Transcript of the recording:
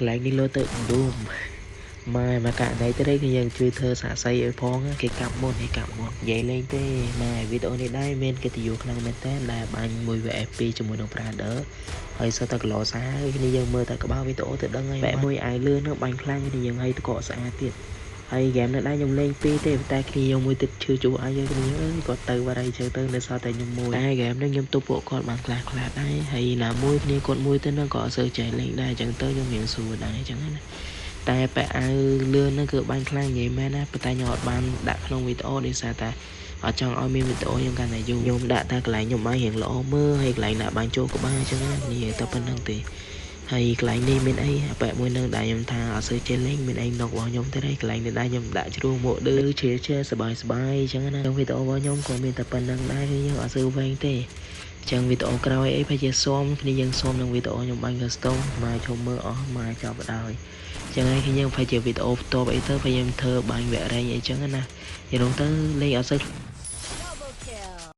lại đi lô tự đùm mà cả này tới đây thìยังជួយធ្វើសាកសីឲ្យផងគេកាប់មុននិយាយលេងទេម៉ែវីដេអូនេះដែរមានកិត្តិយសខ្លាំងមែនតើដែលបាញ់មួយ VF2 ជាមួយនឹង Prader ហើយសតតែគីឡូសាគ្នាយើងមើលតែក្បាលវីដេអូទៅដឹងហើយបែបមួយអាយលឿននោះបាញ់ខ្លាំងគ្នាយើងឲ្យតកកស្អាតទៀតហើយហ្គេមនៅដែរខ្ញុំលេង2ទេតែគ្នាយើងមួយទៀតឈឺជួឲ្យយើងគ្នាគាត់ទៅបាត់ហើយជើទៅនៅសល់តែខ្ញុំមួយតែហ្គេមនេះខ្ញុំទប់ពួកគាត់បានខ្លះដែរហើយណាមួយគ្នាគាត់មួយទៅនោះក៏អត់សូវចេះលេងដែរអញ្ចឹងទៅខ្ញុំមានសួរដែរអញ្ចឹងណាតែបែអាវលឿនហ្នឹងគឺបាញ់ខ្លាំងនិយាយមែនណាប៉ុន្តែខ្ញុំអត់បានដាក់ក្នុងវីដេអូដោយសារតែអត់ចង់ឲ្យមានវីដេអូខ្ញុំកាន់តែយូរខ្ញុំដាក់តែកន្លែងខ្ញុំបាញ់រៀងល្អមើលហើយកន្លែងដាក់បាញ់ចូលក្បាលអញ្ចឹងណានិយាយតែប៉ុណ្្នឹងទេហើយកន្លែងនេះមានអីបែបមួយនឹងដែលខ្ញុំថាអត់សូវចេះលេងមានអីណុករបស់ខ្ញុំទៅហើយកន្លែងនេះដែរខ្ញុំដាក់ជ្រុះមកឌឺជាសบายអញ្ចឹងណាក្នុងវីដេអូរបស់ខ្ញុំក៏មានតែប៉ុណ្្នឹងដែរគឺយើងអត់សូវវែងទេចឹងវីដេអូក្រោយអីប្រហែលជាស៊ាំគ្នាយើងស៊ាំនឹងវីដេអូខ្ញុំបាញ់ custom មកជុំមើលអស់មកចាប់បដ ចឹងហើយខ្ញុំប្រហែលជាវីដេអូបន្ទាប់អីទៅខ្ញុំធ្វើបាញ់វគ្គរែងអីចឹងណាយល់ទៅលេងអត់សូវ